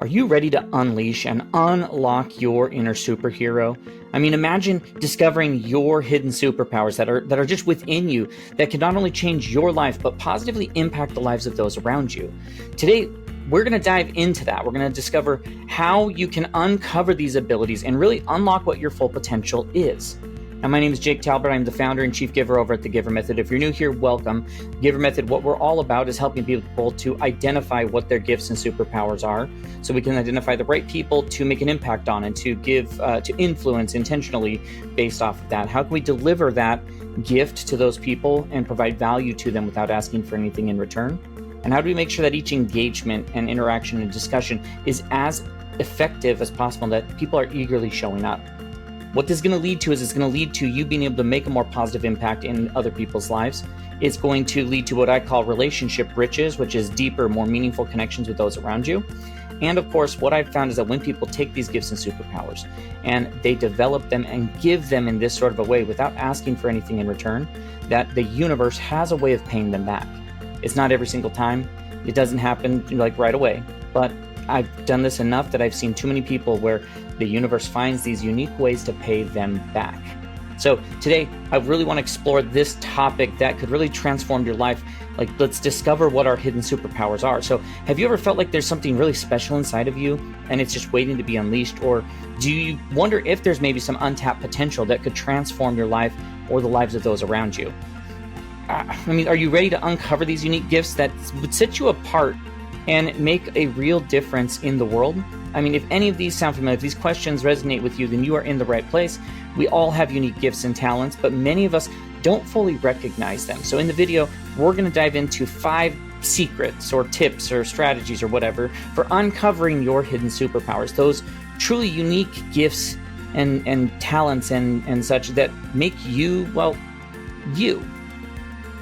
Are you ready to unleash and unlock your inner superhero? I mean, imagine discovering your hidden superpowers that are just within you that can not only change your life, but positively impact the lives of those around you. Today, we're going to dive into that. We're going to discover how you can uncover these abilities and really unlock what your full potential is. Now, my name is Jake Talbert. I'm the founder and chief giver over at the GIVER Method. If you're new here, welcome. GIVER Method, what we're all about is helping people to identify what their gifts and superpowers are, so we can identify the right people to make an impact on and to give, to influence intentionally based off of that. How can we deliver that gift to those people and provide value to them without asking for anything in return? And how do we make sure that each engagement and interaction and discussion is as effective as possible, and that people are eagerly showing up? What this is going to lead to is it's going to lead to you being able to make a more positive impact in other people's lives. It's going to lead to what I call relationship riches, which is deeper, more meaningful connections with those around you. And of course, what I've found is that when people take these gifts and superpowers and they develop them and give them in this sort of a way without asking for anything in return, that the universe has a way of paying them back. It's not every single time. It doesn't happen like right away, but I've done this enough that I've seen too many people where the universe finds these unique ways to pay them back. So today, I really want to explore this topic that could really transform your life. Like, let's discover what our hidden superpowers are. So have you ever felt like there's something really special inside of you and it's just waiting to be unleashed? Or do you wonder if there's maybe some untapped potential that could transform your life or the lives of those around you? I mean, are you ready to uncover these unique gifts that would set you apart and make a real difference in the world? I mean, if any of these sound familiar, if these questions resonate with you, then you are in the right place. We all have unique gifts and talents, but many of us don't fully recognize them. So in the video, we're going to dive into 5 secrets or tips or strategies or whatever for uncovering your hidden superpowers, those truly unique gifts and talents and such that make you, well, you.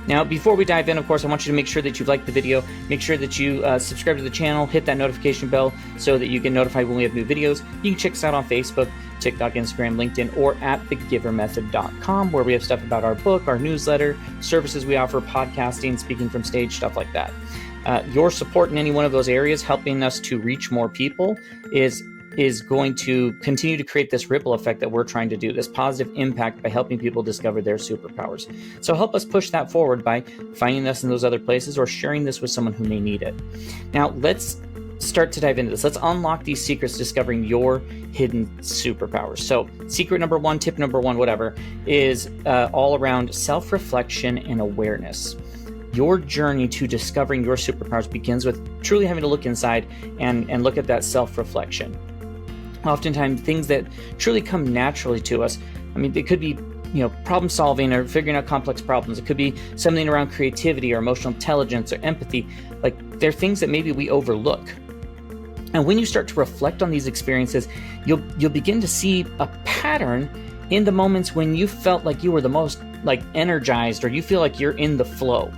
Now, before we dive in, of course, I want you to make sure that you've liked the video, make sure that you subscribe to the channel, hit that notification bell so that you get notified when we have new videos. You can check us out on Facebook, TikTok, Instagram, LinkedIn, or at thegivermethod.com, where we have stuff about our book, our newsletter, services we offer, podcasting, speaking from stage, stuff like that. Your support in any one of those areas, helping us to reach more people, is going to continue to create this ripple effect that we're trying to do, this positive impact by helping people discover their superpowers. So help us push that forward by finding us in those other places or sharing this with someone who may need it. Now, let's start to dive into this. Let's unlock these secrets, discovering your hidden superpowers. So secret number 1, tip number 1, whatever, is all around self-reflection and awareness. Your journey to discovering your superpowers begins with truly having to look inside and look at that self-reflection. Oftentimes, things that truly come naturally to us, I mean, it could be, problem solving or figuring out complex problems. It could be something around creativity or emotional intelligence or empathy. Like, they're things that maybe we overlook. And when you start to reflect on these experiences, you'll begin to see a pattern in the moments when you felt like you were the most energized, or you feel like you're in the flow.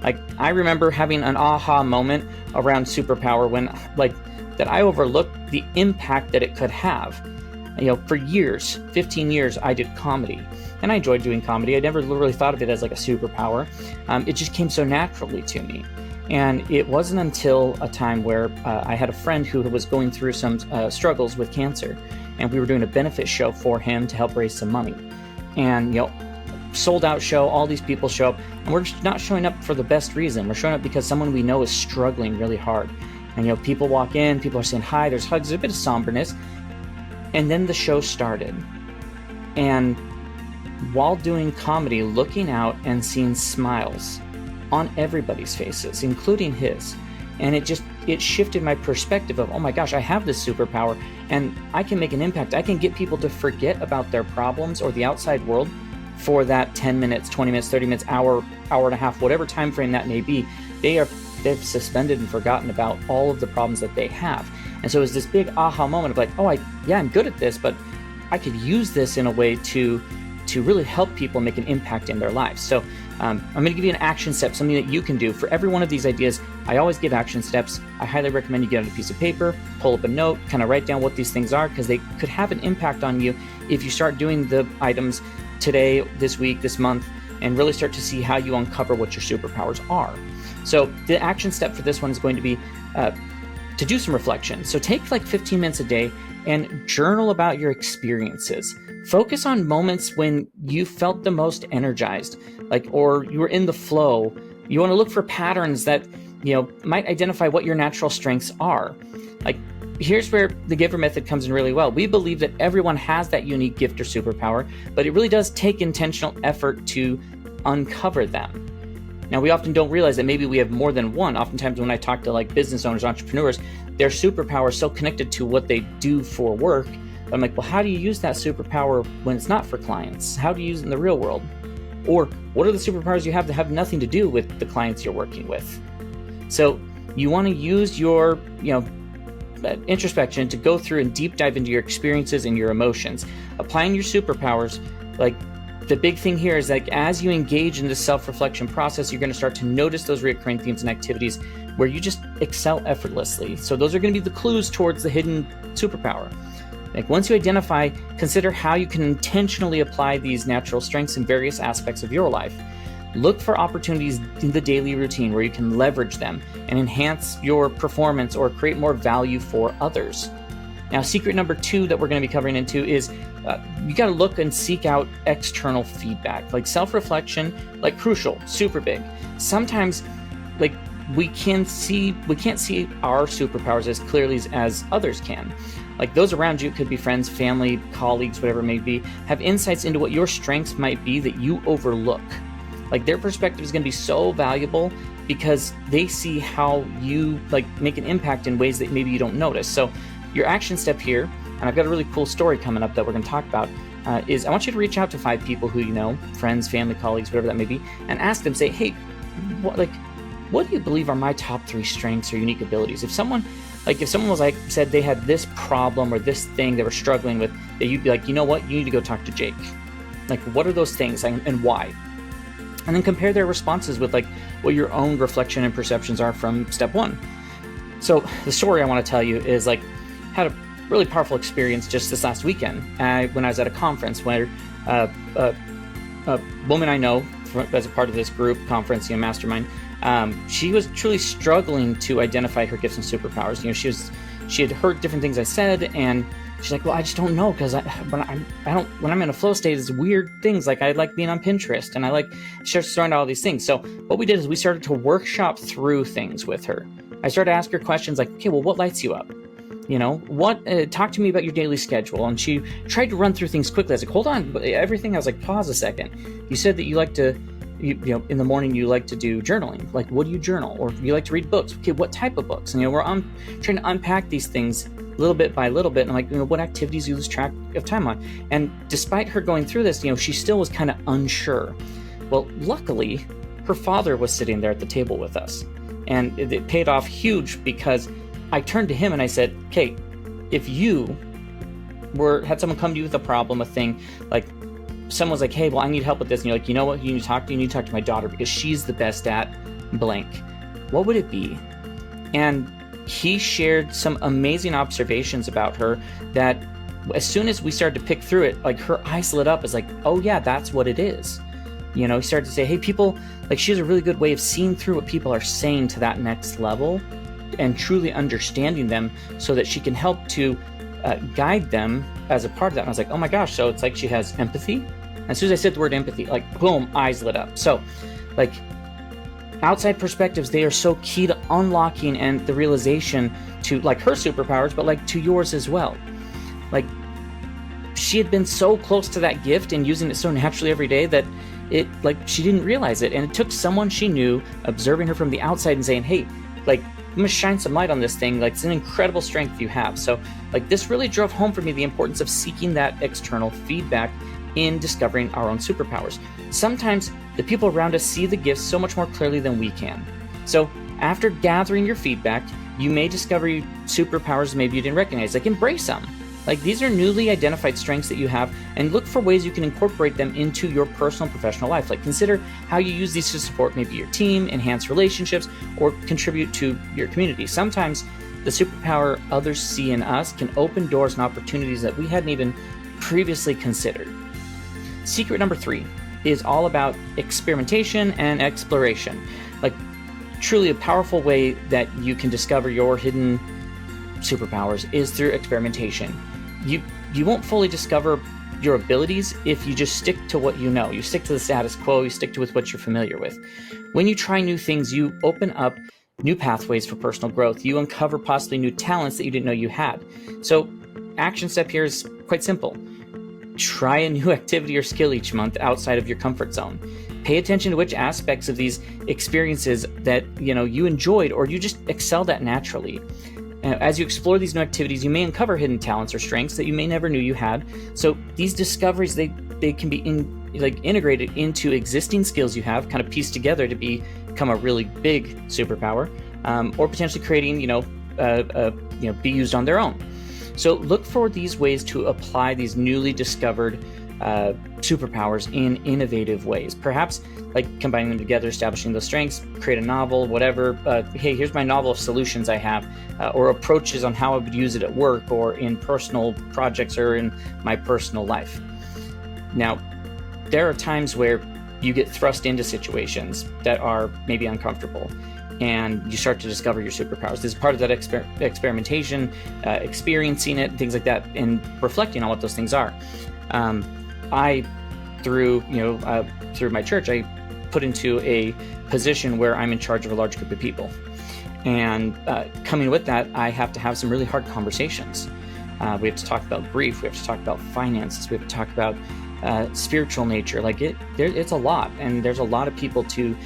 Like, I remember having an aha moment around superpower when that I overlooked the impact that it could have. For years, 15 years, I did comedy, and I enjoyed doing comedy. I never really thought of it as like a superpower. It just came so naturally to me. And it wasn't until a time where I had a friend who was going through some struggles with cancer, and we were doing a benefit show for him to help raise some money. And, sold out show, all these people show up, and we're just not showing up for the best reason. We're showing up because someone we know is struggling really hard. And, people walk in, people are saying hi, there's hugs, there's a bit of somberness. And then the show started. And while doing comedy, looking out and seeing smiles on everybody's faces, including his. And it shifted my perspective of, oh my gosh, I have this superpower and I can make an impact. I can get people to forget about their problems or the outside world for that 10 minutes, 20 minutes, 30 minutes, hour and a half, whatever time frame that may be. They've suspended and forgotten about all of the problems that they have. And so it was this big aha moment of like, oh, I'm good at this, but I could use this in a way to really help people make an impact in their lives. So I'm going to give you an action step, something that you can do. For every one of these ideas, I always give action steps. I highly recommend you get out a piece of paper, pull up a note, kind of write down what these things are, because they could have an impact on you if you start doing the items today, this week, this month, and really start to see how you uncover what your superpowers are. So the action step for this one is going to be to do some reflection. So take like 15 minutes a day and journal about your experiences. Focus on moments when you felt the most energized, or you were in the flow. You want to look for patterns that, might identify what your natural strengths are. Here's where the GIVER method comes in really well. We believe that everyone has that unique gift or superpower, but it really does take intentional effort to uncover them. Now, we often don't realize that maybe we have more than one. Oftentimes when I talk to business owners, entrepreneurs, their superpower is so connected to what they do for work. But I'm like, well, how do you use that superpower when it's not for clients? How do you use it in the real world? Or what are the superpowers you have that have nothing to do with the clients you're working with? So you want to use your, introspection to go through and deep dive into your experiences and your emotions. Applying your superpowers, the big thing here is as you engage in this self-reflection process, you're going to start to notice those recurring themes and activities where you just excel effortlessly. So those are going to be the clues towards the hidden superpower. Once you identify, consider how you can intentionally apply these natural strengths in various aspects of your life. Look for opportunities in the daily routine where you can leverage them and enhance your performance or create more value for others. Now, secret number 2 that we're going to be covering into is you got to look and seek out external feedback. Self-reflection, crucial, super big. Sometimes, we can't see our superpowers as clearly as others can. Those around you, could be friends, family, colleagues, whatever it may be, have insights into what your strengths might be that you overlook. Their perspective is going to be so valuable because they see how you make an impact in ways that maybe you don't notice. So your action step here, and I've got a really cool story coming up that we're going to talk about, is I want you to reach out to 5 people who you know, friends, family, colleagues, whatever that may be, and ask them, say, hey, what do you believe are my top 3 strengths or unique abilities? If someone was said they had this problem or this thing they were struggling with, that you'd be like, you know what, you need to go talk to Jake. What are those things and why? And then compare their responses with what your own reflection and perceptions are from step 1. So the story I want to tell you is had a really powerful experience just this last weekend when I was at a conference where a woman I know as a part of this group conference, mastermind, she was truly struggling to identify her gifts and superpowers. She had heard different things I said, and she's like, well, I just don't know, because when I'm in a flow state, it's weird things. I like being on Pinterest, and she starts throwing out all these things. So what we did is we started to workshop through things with her. I started to ask her questions okay, well, what lights you up? Talk to me about your daily schedule. And she tried to run through things quickly. I was like, hold on, everything. I was like, pause a second. You said that you like to, in the morning you like to do journaling. What do you journal? Or you like to read books. Okay, what type of books? And we're trying to unpack these things little bit by little bit. And I'm like, what activities you lose track of time on? And despite her going through this, she still was kind of unsure. Well, luckily, her father was sitting there at the table with us. And it paid off huge, because I turned to him and I said, okay, if you had someone come to you with a problem, a thing, someone was like, hey, well, I need help with this. And you're like, you know what, you need to talk to my daughter because she's the best at blank. What would it be? And he shared some amazing observations about her that as soon as we started to pick through it, her eyes lit up as oh yeah, that's what it is. He started to say, hey, people, she has a really good way of seeing through what people are saying to that next level and truly understanding them so that she can help to guide them as a part of that. And I was like, oh my gosh, so it's she has empathy. As soon as I said the word empathy, boom, eyes lit up. So outside perspectives, they are so key to unlocking and the realization to her superpowers, but to yours as well. She had been so close to that gift and using it so naturally every day that it she didn't realize it. And it took someone she knew observing her from the outside and saying, hey, I'm gonna shine some light on this thing. It's an incredible strength you have. So this really drove home for me the importance of seeking that external feedback in discovering our own superpowers. Sometimes the people around us see the gifts so much more clearly than we can. So after gathering your feedback, you may discover superpowers maybe you didn't recognize. Embrace them. These are newly identified strengths that you have, and look for ways you can incorporate them into your personal and professional life. Consider how you use these to support maybe your team, enhance relationships, or contribute to your community. Sometimes the superpower others see in us can open doors and opportunities that we hadn't even previously considered. Secret number 3 is all about experimentation and exploration. Truly a powerful way that you can discover your hidden superpowers is through experimentation. You won't fully discover your abilities if you just stick to what you know. You stick to the status quo, you stick to with what you're familiar with. When you try new things, you open up new pathways for personal growth. You uncover possibly new talents that you didn't know you had. So action step here is quite simple. Try a new activity or skill each month outside of your comfort zone. Pay attention to which aspects of these experiences that you enjoyed or you just excelled at naturally. As you explore these new activities, you may uncover hidden talents or strengths that you may never knew you had. So these discoveries, they can be integrated into existing skills you have, kind of pieced together to become a really big superpower, or potentially creating, be used on their own. So look for these ways to apply these newly discovered superpowers in innovative ways. Perhaps like combining them together, establishing those strengths, create a novel, whatever. Hey, here's my novel of solutions I have, or approaches on how I would use it at work or in personal projects or in my personal life. Now, there are times where you get thrust into situations that are maybe uncomfortable, and you start to discover your superpowers. This is part of that experimentation, experiencing it, things like that, and reflecting on what those things are. Through my church, I put into a position where I'm in charge of a large group of people. And coming with that, I have to have some really hard conversations. We have to talk about grief. We have to talk about finances. We have to talk about spiritual nature. It's a lot, and there's a lot of people to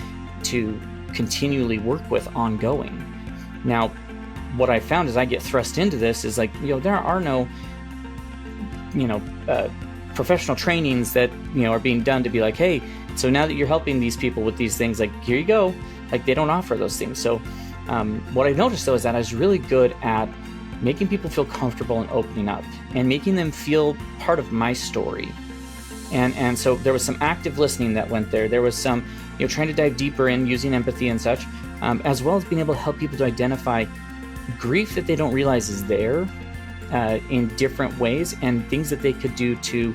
continually work with ongoing. Now, what I found as I get thrust into this is there are no, professional trainings that are being done to be like, hey, so now that you're helping these people with these things, here you go. They don't offer those things. So what I noticed though is that I was really good at making people feel comfortable and opening up and making them feel part of my story. And so there was some active listening that went there. There was some trying to dive deeper in using empathy and such, as well as being able to help people to identify grief that they don't realize is there in different ways, and things that they could do to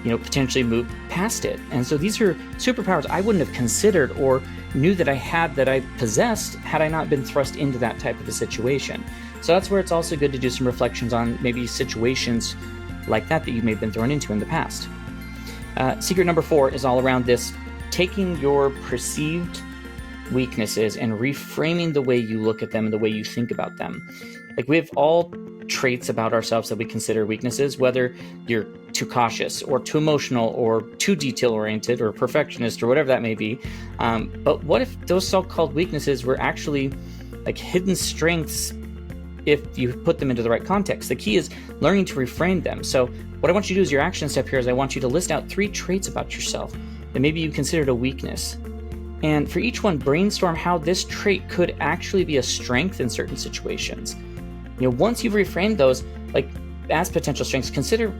potentially move past it. And so these are superpowers I wouldn't have considered or knew that I had, that I possessed, had I not been thrust into that type of a situation. So that's where it's also good to do some reflections on maybe situations like that you may have been thrown into in the past. Secret number 4 is all around this: taking your perceived weaknesses and reframing the way you look at them and the way you think about them. We have all traits about ourselves that we consider weaknesses, whether you're too cautious or too emotional or too detail-oriented or perfectionist or whatever that may be. But what if those so-called weaknesses were actually hidden strengths if you put them into the right context? The key is learning to reframe them. So what I want you to do as your action step here is I want you to list out 3 traits about yourself that maybe you considered a weakness. And for each one, brainstorm how this trait could actually be a strength in certain situations. Once you've reframed those as potential strengths, consider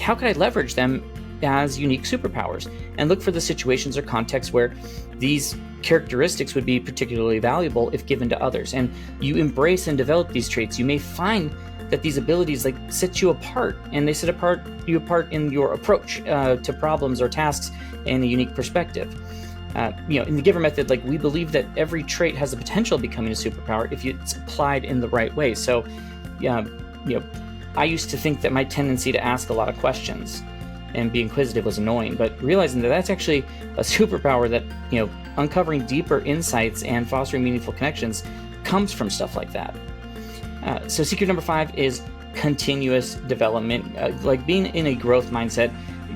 how could I leverage them as unique superpowers, and look for the situations or contexts where these characteristics would be particularly valuable if given to others. And you embrace and develop these traits, you may find that these abilities set you apart, and they set you apart in your approach to problems or tasks in a unique perspective. In the GIVER method, we believe that every trait has the potential of becoming a superpower if it's applied in the right way. So, I used to think that my tendency to ask a lot of questions and be inquisitive was annoying, but realizing that that's actually a superpower, that, uncovering deeper insights and fostering meaningful connections comes from stuff like that. So secret number 5 is continuous development. Being in a growth mindset,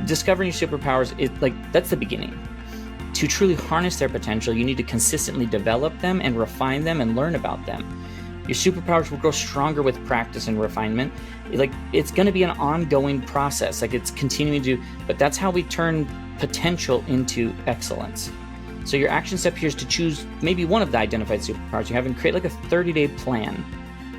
discovering your superpowers is that's the beginning. To truly harness their potential, you need to consistently develop them and refine them and learn about them. Your superpowers will grow stronger with practice and refinement. It's going to be an ongoing process. It's continuing to, but that's how we turn potential into excellence. So your action step here is to choose maybe one of the identified superpowers you have and create a 30-day plan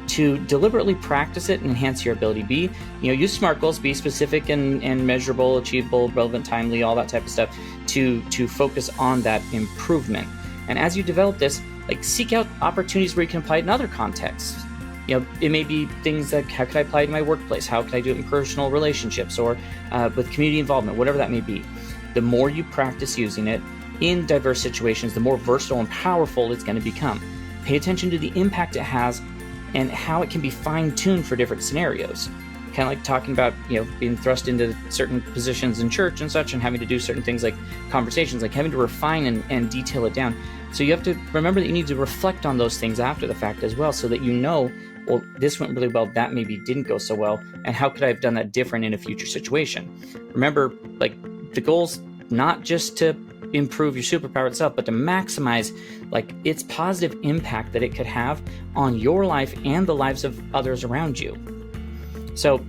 to deliberately practice it and enhance your ability. Use SMART goals, be specific and measurable, achievable, relevant, timely, all that type of stuff to focus on that improvement. And as you develop this, seek out opportunities where you can apply it in other contexts. It may be things like, how could I apply it in my workplace? How could I do it in personal relationships or with community involvement, whatever that may be. The more you practice using it in diverse situations, the more versatile and powerful it's going to become. Pay attention to the impact it has and how it can be fine-tuned for different scenarios. Kind of like talking about, being thrust into certain positions in church and such, and having to do certain things like conversations, like having to refine and detail it down. So you have to remember that you need to reflect on those things after the fact as well, so that well, this went really well, that maybe didn't go so well, and how could I have done that different in a future situation? Remember, like, the goal's not just to improve your superpower itself, but to maximize like its positive impact that it could have on your life and the lives of others around you. So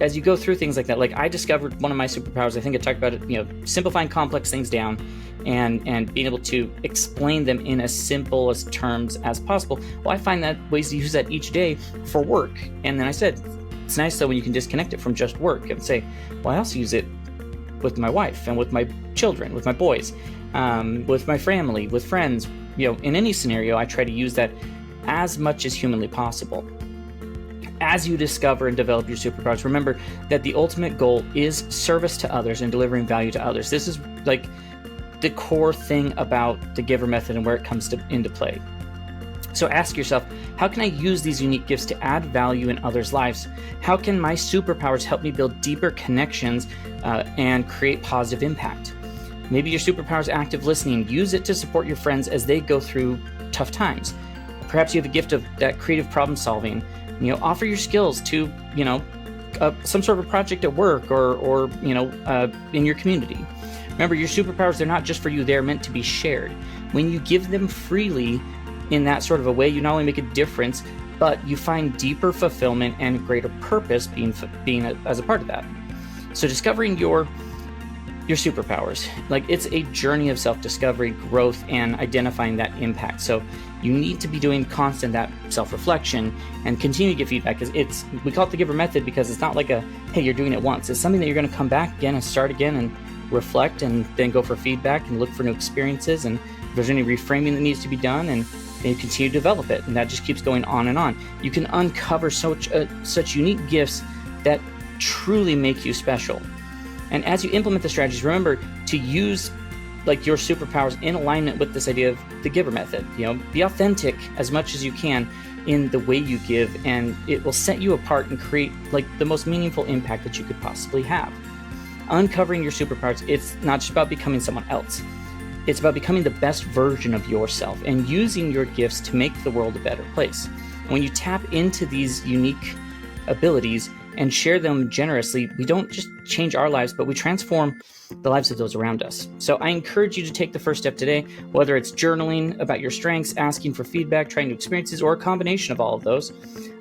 as you go through things like that, like I discovered one of my superpowers, I think I talked about it, simplifying complex things down and being able to explain them in as simple as terms as possible. Well, I find that ways to use that each day for work. And then I said, it's nice though when you can disconnect it from just work and say, well, I also use it with my wife and with my children, with my boys, with my family, with friends. In any scenario, I try to use that as much as humanly possible. As you discover and develop your superpowers, remember that the ultimate goal is service to others and delivering value to others. This is like the core thing about the GIVER method and where it comes into play. So ask yourself, how can I use these unique gifts to add value in others' lives? How can my superpowers help me build deeper connections and create positive impact? Maybe your superpower is active listening. Use it to support your friends as they go through tough times. Perhaps you have a gift of that creative problem solving. Offer your skills to, some sort of a project at work or in your community. Remember, your superpowers, they're not just for you, they're meant to be shared. When you give them freely in that sort of a way, you not only make a difference, but you find deeper fulfillment and greater purpose being as a part of that. So discovering your superpowers, like it's a journey of self-discovery, growth, and identifying that impact. So you need to be doing constant that self-reflection and continue to give feedback. Because we call it the GIVER method because it's not like hey, you're doing it once. It's something that you're going to come back again and start again and reflect and then go for feedback and look for new experiences. And if there's any reframing that needs to be done, and you continue to develop it. And that just keeps going on and on. You can uncover such unique gifts that truly make you special. And as you implement the strategies, remember to use like your superpowers in alignment with this idea of the GIVER method. Be authentic as much as you can in the way you give, and it will set you apart and create like the most meaningful impact that you could possibly have. Uncovering your superpowers, it's not just about becoming someone else. It's about becoming the best version of yourself and using your gifts to make the world a better place. And when you tap into these unique abilities and share them generously, we don't just change our lives, but we transform the lives of those around us. So I encourage you to take the first step today, whether it's journaling about your strengths, asking for feedback, trying new experiences, or a combination of all of those.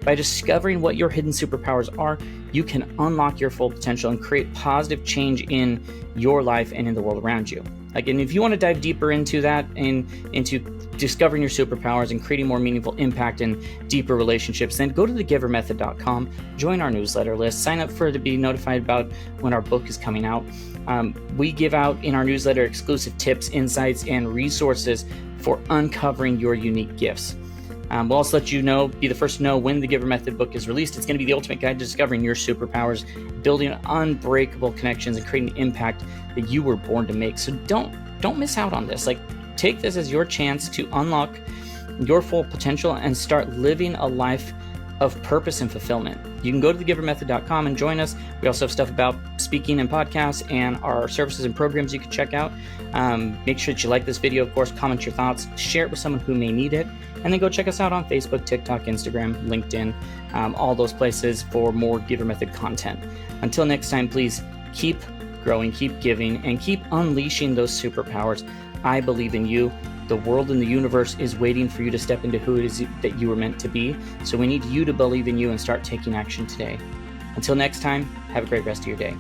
By discovering what your hidden superpowers are, you can unlock your full potential and create positive change in your life and in the world around you. Again, if you want to dive deeper into that and into discovering your superpowers and creating more meaningful impact and deeper relationships, then go to thegivermethod.com, join our newsletter list, sign up to be notified about when our book is coming out. We give out in our newsletter exclusive tips, insights, and resources for uncovering your unique gifts. We'll also let you know, be the first to know when the GIVER Method book is released. It's going to be the ultimate guide to discovering your superpowers, building unbreakable connections, and creating the impact that you were born to make. So don't miss out on this. Like, take this as your chance to unlock your full potential and start living a life of purpose and fulfillment. You can go to thegivermethod.com and join us. We also have stuff about speaking and podcasts and our services and programs you can check out. Make sure that you like this video, of course, comment your thoughts, share it with someone who may need it, and then go check us out on Facebook, TikTok, Instagram, LinkedIn, all those places for more GIVER Method content. Until next time, please keep growing, keep giving, and keep unleashing those superpowers. I believe in you. The world and the universe is waiting for you to step into who it is that you were meant to be. So we need you to believe in you and start taking action today. Until next time, have a great rest of your day.